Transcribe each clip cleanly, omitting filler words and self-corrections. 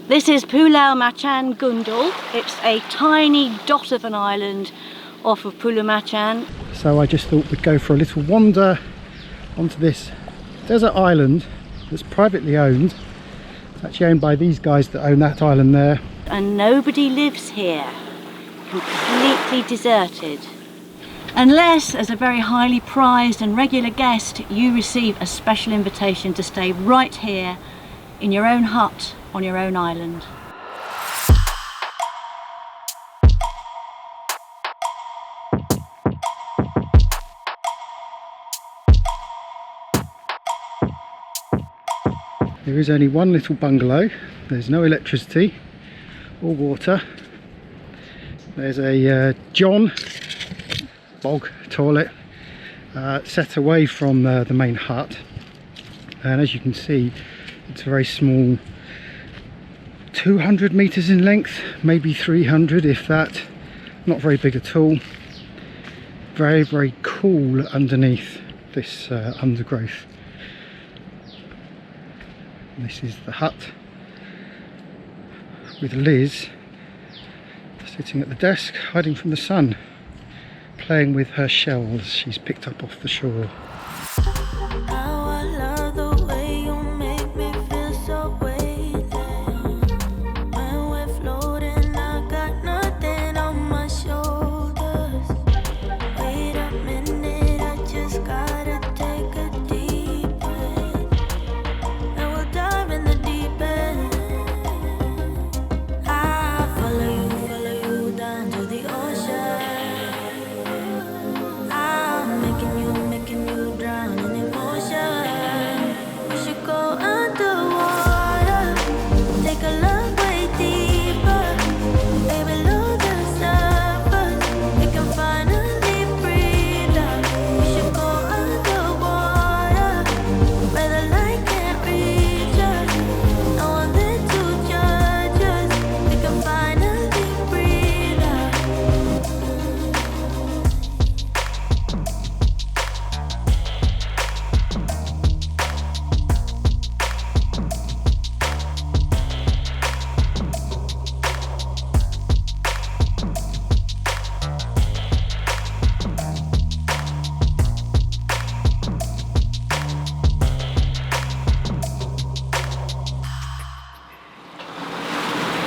This is Pulau Macan Gundul. It's a tiny dot of an island off of Pulau Macan. So I just thought we'd go for a little wander onto this desert island that's privately owned. It's actually owned by these guys that own that island there. And nobody lives here. Completely deserted. Unless, as a very highly prized and regular guest, you receive a special invitation to stay right here in your own hut on your own island. There is only one little bungalow. There's no electricity or water. There's a John bog toilet set away from the main hut, and as you can see, it's a very small, 200 meters in length, maybe 300 if that. Not very big at all. Very, very cool underneath this undergrowth. And this is the hut with Liz sitting at the desk, hiding from the sun, playing with her shells she's picked up off the shore.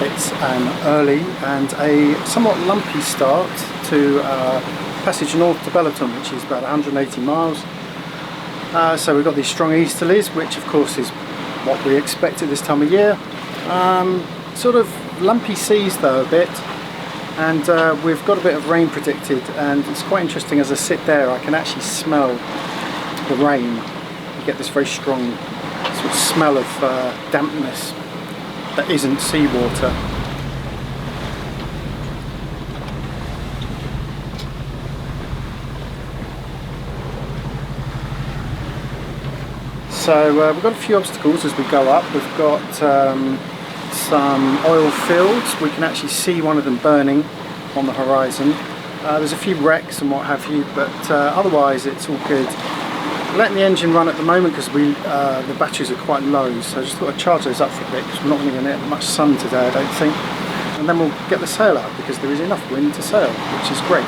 It's an early and a somewhat lumpy start to passage north to Belitung, which is about 180 miles. So we've got these strong easterlies, which of course is what we expect at this time of year. Sort of lumpy seas though a bit, and we've got a bit of rain predicted, and it's quite interesting. As I sit there, I can actually smell the rain. You get this very strong sort of smell of dampness that isn't seawater. So we've got a few obstacles as we go up. We've got some oil fields. We can actually see one of them burning on the horizon. There's a few wrecks and what have you, but otherwise it's all good. We're letting the engine run at the moment because the batteries are quite low, so I just thought I'd charge those up for a bit because we're not going to get much sun today, I don't think. And then we'll get the sail out because there is enough wind to sail, which is great.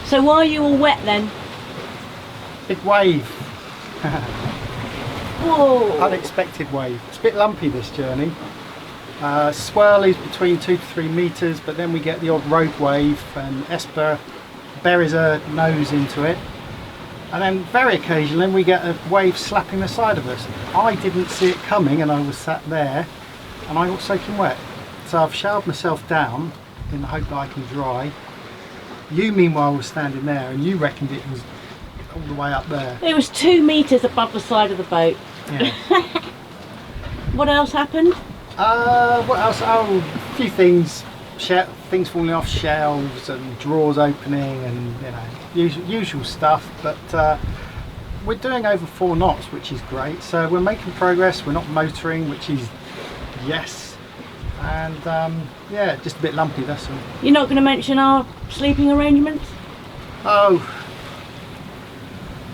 So why are you all wet then? Big wave. Whoa! Unexpected wave. It's a bit lumpy this journey. Swirl is between 2 to 3 meters, but then we get the odd rogue wave and Esper buries her nose into it. And then very occasionally we get a wave slapping the side of us. I didn't see it coming and I was sat there and I got soaking wet. So I've showered myself down in the hope that I can dry. You meanwhile was standing there and you reckoned it was all the way up there. It was 2 meters above the side of the boat. Yeah. What else happened? What else? Oh, a few things. Things falling off shelves and drawers opening and, you know, usual stuff. But we're doing over 4 knots, which is great. So we're making progress. We're not motoring, which is yes. And yeah, just a bit lumpy, that's all. You're not going to mention our sleeping arrangements? Oh,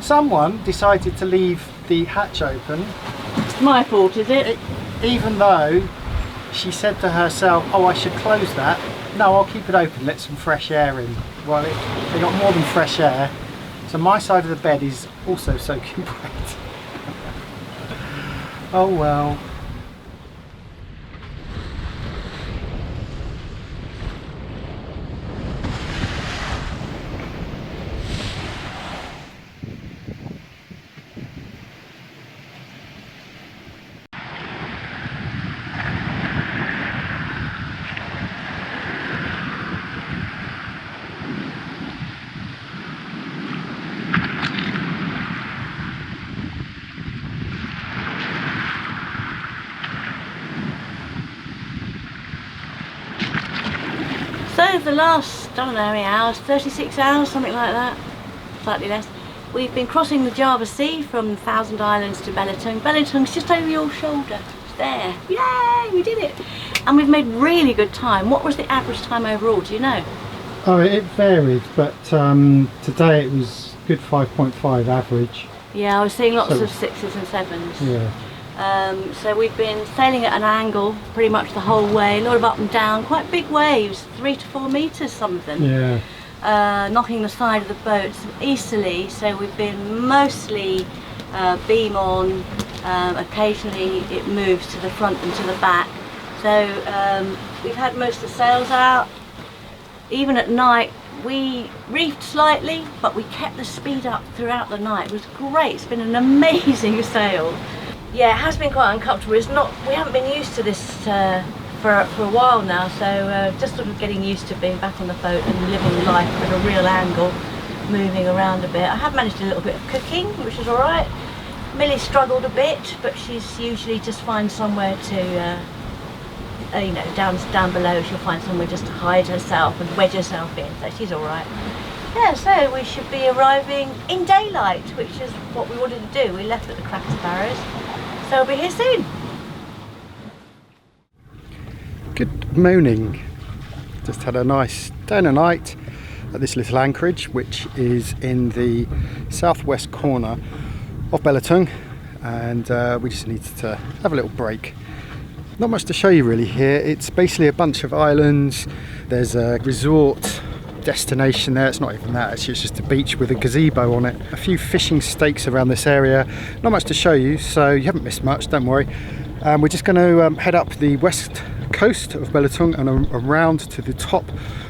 someone decided to leave the hatch open. It's my fault, is it? Even though she said to herself, oh, I should close that. No, I'll keep it open, let some fresh air in. Well, they got more than fresh air. So my side of the bed is also soaking wet. Oh well. So the last, I don't know how many hours, 36 hours, something like that, slightly less. We've been crossing the Java Sea from Thousand Islands to Belitung. Belitung's just over your shoulder. It's there. Yay, we did it. And we've made really good time. What was the average time overall, do you know? Oh, it varied, but today it was good 5.5 average. Yeah, I was seeing lots of 6s and 7s. Yeah. So we've been sailing at an angle pretty much the whole way, a lot of up and down, quite big waves, 3 to 4 meters, some of them. Yeah. Knocking the side of the boats easily, so we've been mostly beam on, occasionally it moves to the front and to the back. So we've had most of the sails out. Even at night we reefed slightly, but we kept the speed up throughout the night. It was great, it's been an amazing sail. Yeah, it has been quite uncomfortable. It's not, we haven't been used to this for a while now, so just sort of getting used to being back on the boat and living life at a real angle, moving around a bit. I have managed a little bit of cooking, which is alright. Millie struggled a bit, but she's usually just find somewhere to, you know, down below she'll find somewhere just to hide herself and wedge herself in, so she's alright. Yeah, so we should be arriving in daylight, which is what we wanted to do. We left at the Cracker Sparrows, so we'll be here soon. Good morning. Just had a nice day and a night at this little anchorage, which is in the southwest corner of Belitung, and we just needed to have a little break. Not much to show you really here. It's basically a bunch of islands. There's a resort destination there. It's not even that, it's just a beach with a gazebo on it. A few fishing stakes around this area. Not much to show you, so you haven't missed much, don't worry. We're just going to head up the west coast of Belitung and around to the top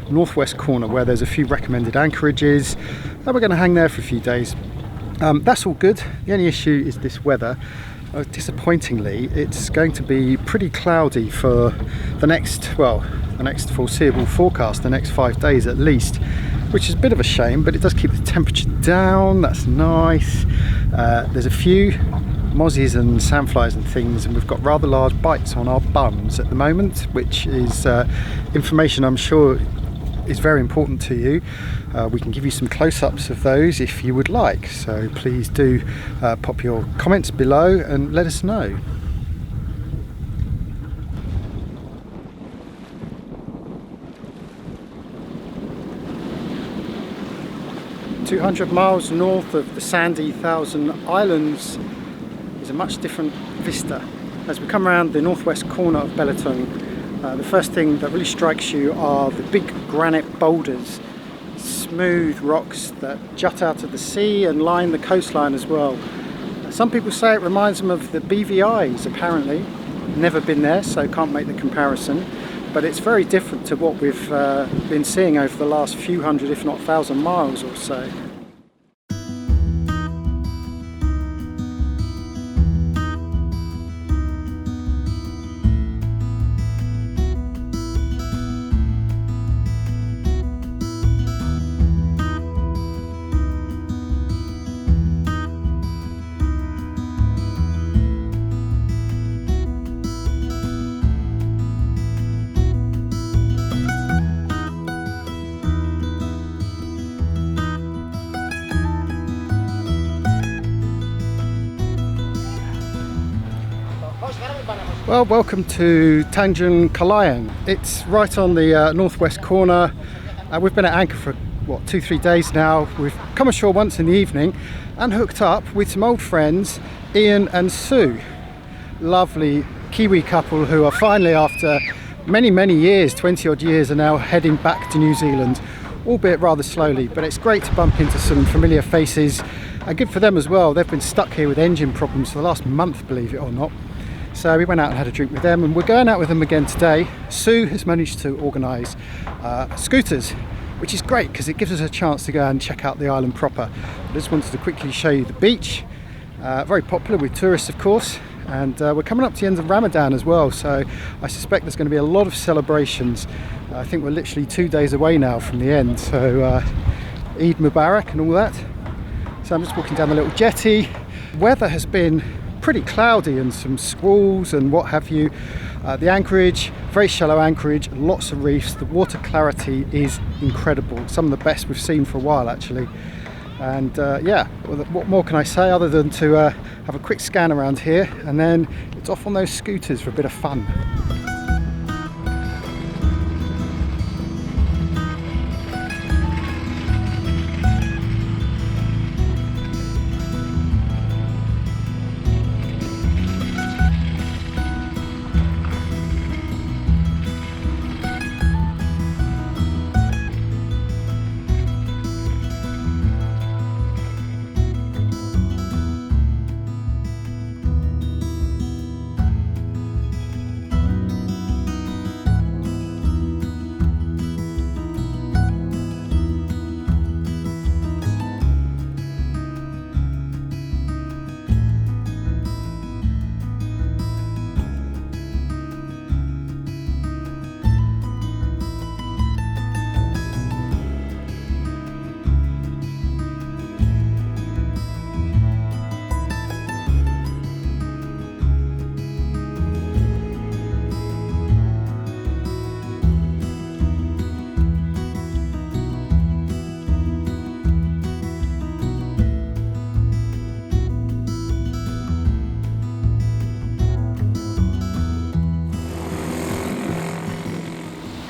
northwest corner where there's a few recommended anchorages, and we're going to hang there for a few days. That's all good. The only issue is this weather. Disappointingly, it's going to be pretty cloudy for the next foreseeable forecast, the next 5 days at least, which is a bit of a shame, but it does keep the temperature down. That's nice. There's a few mozzies and sandflies and things, and we've got rather large bites on our bums at the moment, which is information I'm sure is very important to you. We can give you some close-ups of those if you would like, so please do pop your comments below and let us know. "200 miles north of the sandy Thousand Islands is a much different vista. As we come around the northwest corner of Belitung, the first thing that really strikes you are the big granite boulders smooth rocks that jut out of the sea and line the coastline as well. Some people say it reminds them of the BVI's apparently. Never been there, so can't make the comparison, but it's very different to what we've been seeing over the last few hundred, if not 1,000 miles or so. Well, welcome to Tanjung Kalayang. It's right on the northwest corner. We've been at anchor for, what, 2-3 days now. We've come ashore once in the evening and hooked up with some old friends, Ian and Sue. Lovely Kiwi couple who are finally, after many years, 20 odd years, are now heading back to New Zealand, albeit rather slowly, but it's great to bump into some familiar faces, and good for them as well. They've been stuck here with engine problems for the last month, believe it or not. So we went out and had a drink with them, and we're going out with them again today. Sue has managed to organise scooters, which is great because it gives us a chance to go and check out the island proper. I just wanted to quickly show you the beach. Very popular with tourists, of course, and we're coming up to the end of Ramadan as well, so I suspect there's going to be a lot of celebrations. I think we're literally 2 days away now from the end, so Eid Mubarak and all that. So I'm just walking down the little jetty. Weather has been pretty cloudy and some squalls and what have you. The anchorage, very shallow anchorage, lots of reefs. The water clarity is incredible, some of the best we've seen for a while actually. And yeah, what more can I say other than to have a quick scan around here, and then it's off on those scooters for a bit of fun.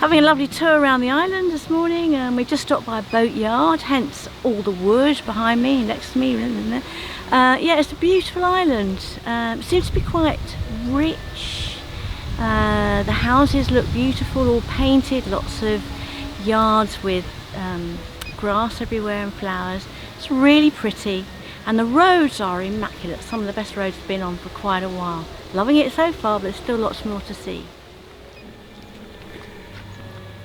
Having a lovely tour around the island this morning, and we just stopped by a boat yard, hence all the wood behind me, next to me. Yeah, it's a beautiful island. Seems to be quite rich. The houses look beautiful, all painted, lots of yards with grass everywhere and flowers. It's really pretty, and the roads are immaculate. Some of the best roads I've been on for quite a while. Loving it so far, but there's still lots more to see.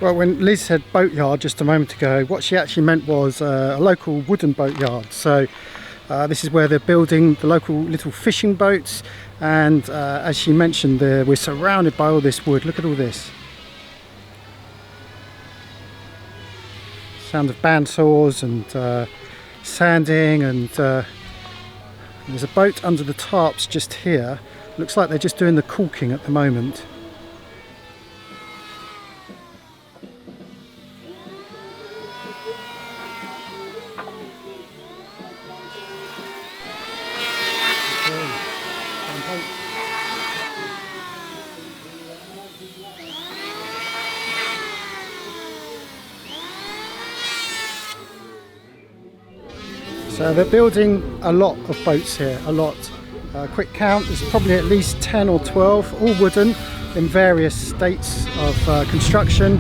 Well, when Liz said boatyard just a moment ago, what she actually meant was a local wooden boatyard. So this is where they're building the local little fishing boats, and as she mentioned, we're surrounded by all this wood. Look at all this. Sound of bandsaws and sanding, and there's a boat under the tarps just here. Looks like they're just doing the caulking at the moment. So they're building a lot of boats here, a lot. Quick count, there's probably at least 10 or 12, all wooden, in various states of construction.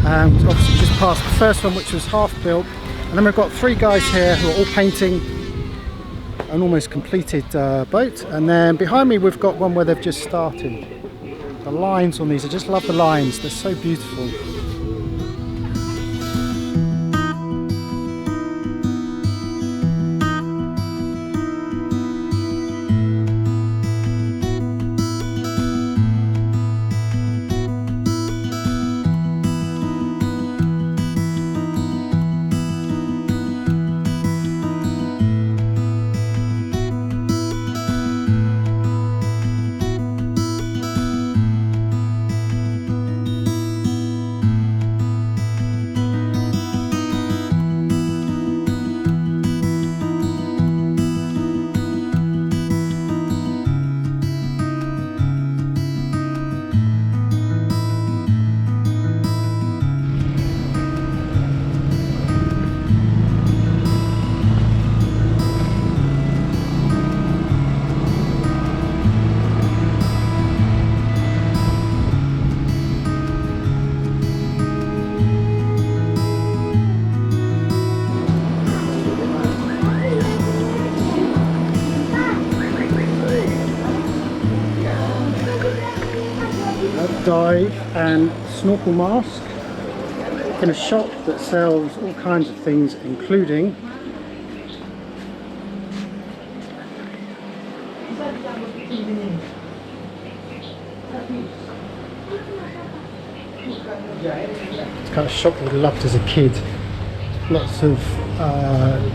and obviously just past the first one, which was half built, and then we've got 3 guys here who are all painting an almost completed boat, and then behind me we've got one where they've just started. The lines on these, I just love the lines, they're so beautiful. Dive and snorkel mask in a shop that sells all kinds of things, including it's kind of shop that I loved as a kid. Lots of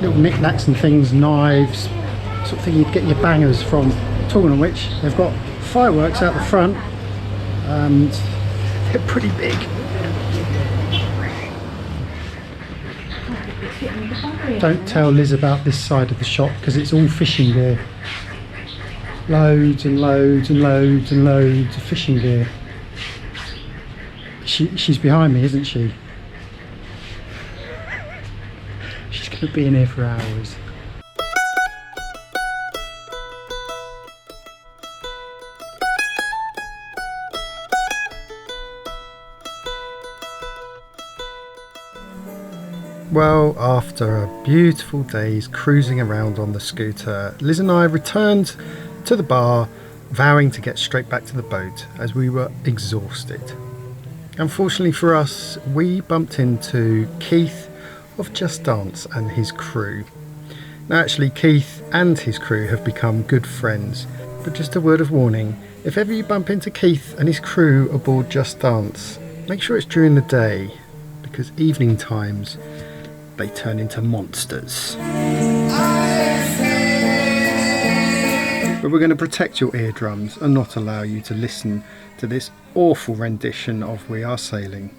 little knickknacks and things, knives, sort of thing you'd get your bangers from. Talking of which, they've got fireworks out the front. And they're pretty big. Don't tell Liz about this side of the shop because it's all fishing gear. Loads and loads and loads and loads of fishing gear. She's behind me, isn't she? She's going to be in here for hours. Well, after a beautiful day's cruising around on the scooter, Liz and I returned to the bar, vowing to get straight back to the boat as we were exhausted. Unfortunately for us, we bumped into Keith of Just Dance and his crew. Now actually, Keith and his crew have become good friends, but just a word of warning, if ever you bump into Keith and his crew aboard Just Dance, make sure it's during the day, because evening times they turn into monsters. But we're going to protect your eardrums and not allow you to listen to this awful rendition of We Are Sailing.